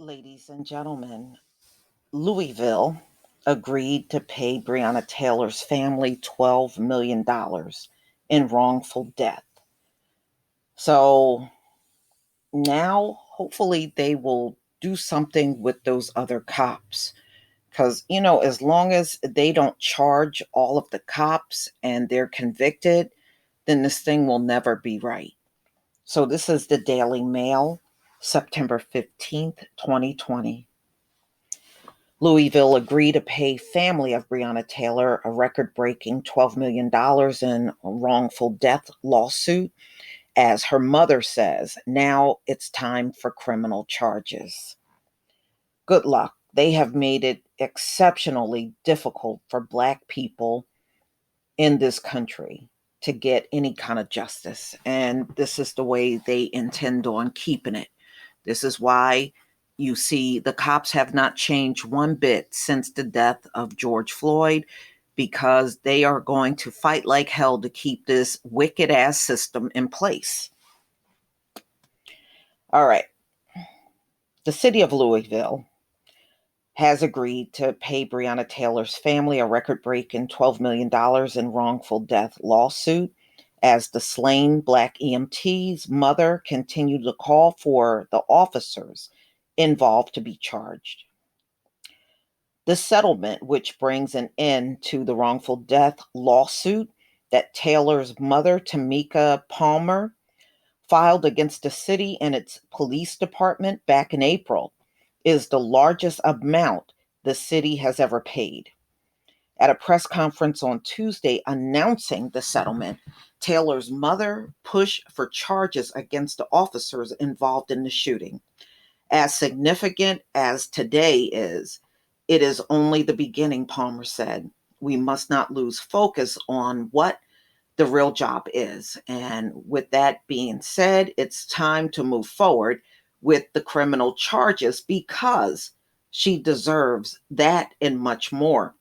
Ladies and gentlemen, Louisville agreed to pay Breonna Taylor's family $12 million in wrongful death. So now, hopefully, they will do something with those other cops. Because, as long as they don't charge all of the cops and they're convicted, then this thing will never be right. So, this is the Daily Mail, September 15th, 2020. Louisville agreed to pay family of Breonna Taylor a record-breaking $12 million in wrongful death lawsuit. As her mother says, now it's time for criminal charges. Good luck. They have made it exceptionally difficult for Black people in this country to get any kind of justice. And this is the way they intend on keeping it. This is why you see the cops have not changed one bit since the death of George Floyd, because they are going to fight like hell to keep this wicked ass system in place. All right. The city of Louisville has agreed to pay Breonna Taylor's family a record-breaking $12 million in wrongful death lawsuit as the slain Black EMT's mother continued to call for the officers involved to be charged. The settlement, which brings an end to the wrongful death lawsuit that Taylor's mother, Tamika Palmer, filed against the city and its police department back in April, is the largest amount the city has ever paid. At a press conference on Tuesday announcing the settlement, Taylor's mother pushed for charges against the officers involved in the shooting. As significant as today is, it is only the beginning, Palmer said. We must not lose focus on what the real job is. And with that being said, it's time to move forward with the criminal charges because she deserves that and much more.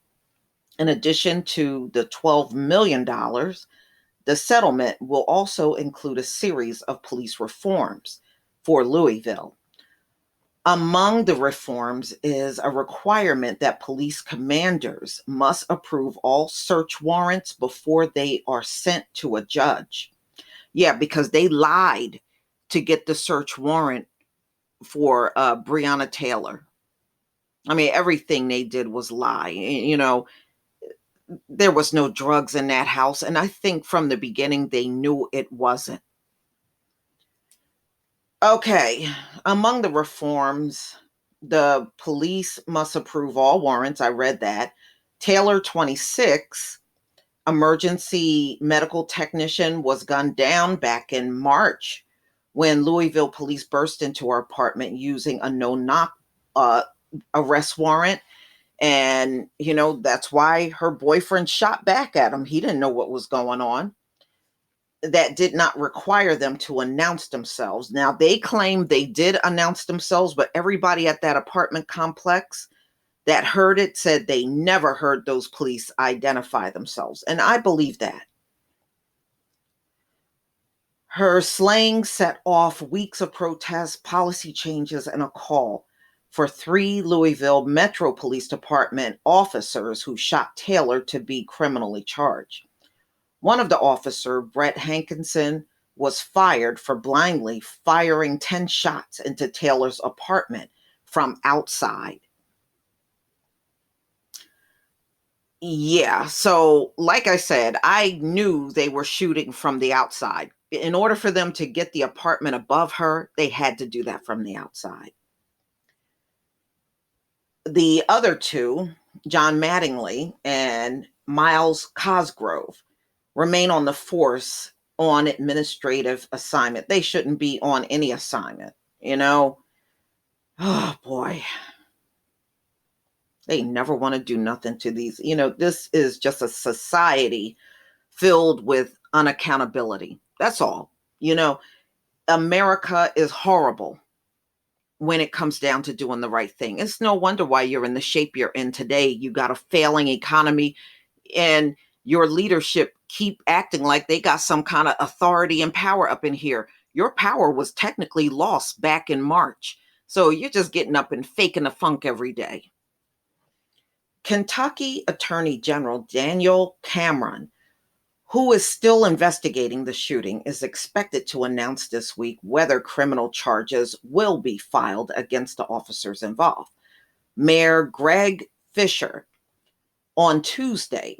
In addition to the $12 million, the settlement will also include a series of police reforms for Louisville. Among the reforms is a requirement that police commanders must approve all search warrants before they are sent to a judge. Yeah, because they lied to get the search warrant for Breonna Taylor. I mean, everything they did was lie. There was no drugs in that house. And I think from the beginning, they knew it wasn't. Okay, among the reforms, the police must approve all warrants. I read that. Taylor, 26, emergency medical technician, was gunned down back in March when Louisville police burst into her apartment using a no-knock arrest warrant. And, that's why her boyfriend shot back at him. He didn't know what was going on. That did not require them to announce themselves. Now, they claim they did announce themselves, but everybody at that apartment complex that heard it said they never heard those police identify themselves. And I believe that. Her slaying set off weeks of protests, policy changes, and a call for 3 Louisville Metro Police Department officers who shot Taylor to be criminally charged. One of the officers, Brett Hankinson, was fired for blindly firing 10 shots into Taylor's apartment from outside. Yeah, so like I said, I knew they were shooting from the outside. In order for them to get the apartment above her, they had to do that from the outside. The other 2, John Mattingly and Miles Cosgrove, remain on the force on administrative assignment. They shouldn't be on any assignment, Oh boy. They never want to do nothing to these. This is just a society filled with unaccountability. That's all. America is horrible when it comes down to doing the right thing. It's no wonder why you're in the shape you're in today. You got a failing economy, and your leadership keep acting like they got some kind of authority and power up in here. Your power was technically lost back in March. So you're just getting up and faking the funk every day. Kentucky Attorney General Daniel Cameron, who is still investigating the shooting, is expected to announce this week whether criminal charges will be filed against the officers involved. Mayor Greg Fisher on Tuesday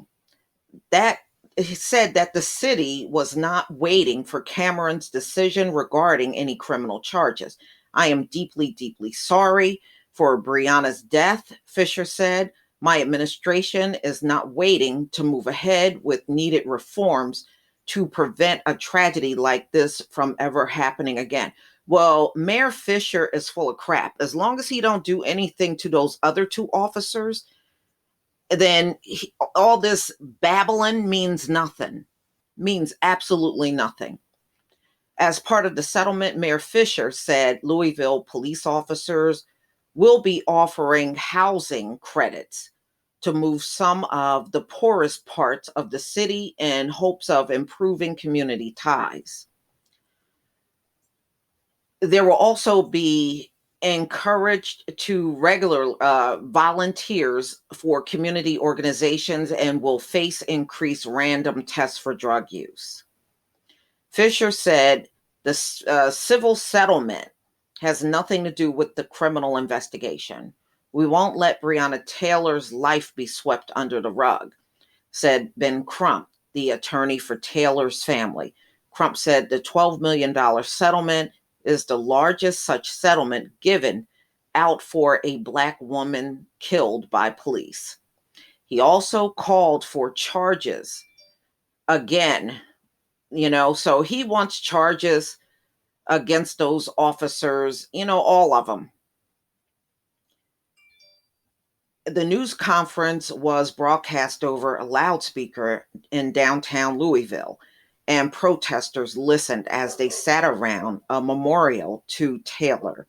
that he said that the city was not waiting for Cameron's decision regarding any criminal charges. I am deeply, deeply sorry for Breonna's death, Fisher said. My administration is not waiting to move ahead with needed reforms to prevent a tragedy like this from ever happening again. Well, Mayor Fisher is full of crap. As long as he don't do anything to those other two officers, then all this babbling means nothing, means absolutely nothing. As part of the settlement, Mayor Fisher said Louisville police officers will be offering housing credits to move some of the poorest parts of the city in hopes of improving community ties. There will also be encouraged to regular volunteers for community organizations and will face increased random tests for drug use. Fisher said the civil settlement has nothing to do with the criminal investigation. We won't let Breonna Taylor's life be swept under the rug, said Ben Crump, the attorney for Taylor's family. Crump said the $12 million settlement is the largest such settlement given out for a Black woman killed by police. He also called for charges again, so he wants charges against those officers, all of them. The news conference was broadcast over a loudspeaker in downtown Louisville, and protesters listened as they sat around a memorial to Taylor.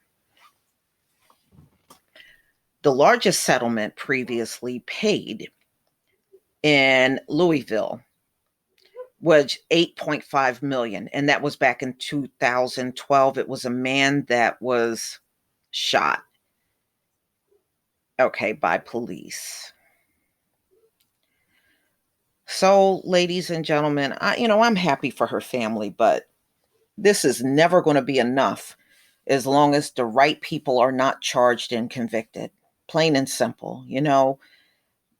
The largest settlement previously paid in Louisville was $8.5 million, and that was back in 2012. It was a man that was shot, by police. So, ladies and gentlemen, I'm happy for her family, but this is never going to be enough as long as the right people are not charged and convicted. Plain and simple.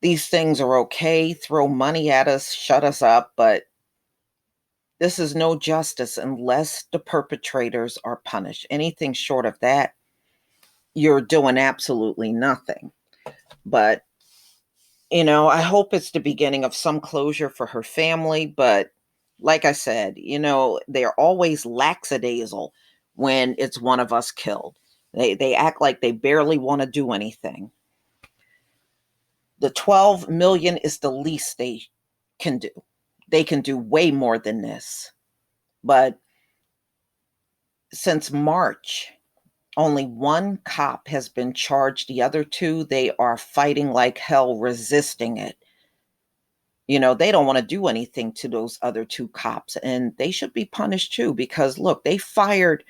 These things are okay. Throw money at us, shut us up, but this is no justice unless the perpetrators are punished. Anything short of that, you're doing absolutely nothing. But, I hope it's the beginning of some closure for her family, but like I said, they're always lackadaisical when it's one of us killed. They act like they barely want to do anything. The 12 million is the least they can do. They can do way more than this. But since March, only one cop has been charged. The other two, they are fighting like hell, resisting it. They don't want to do anything to those other two cops, and they should be punished too, because look, they fired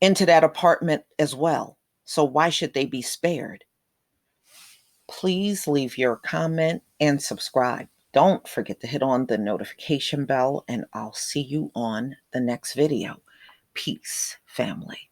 into that apartment as well. So why should they be spared? Please leave your comment and subscribe. Don't forget to hit on the notification bell, and I'll see you on the next video. Peace, family.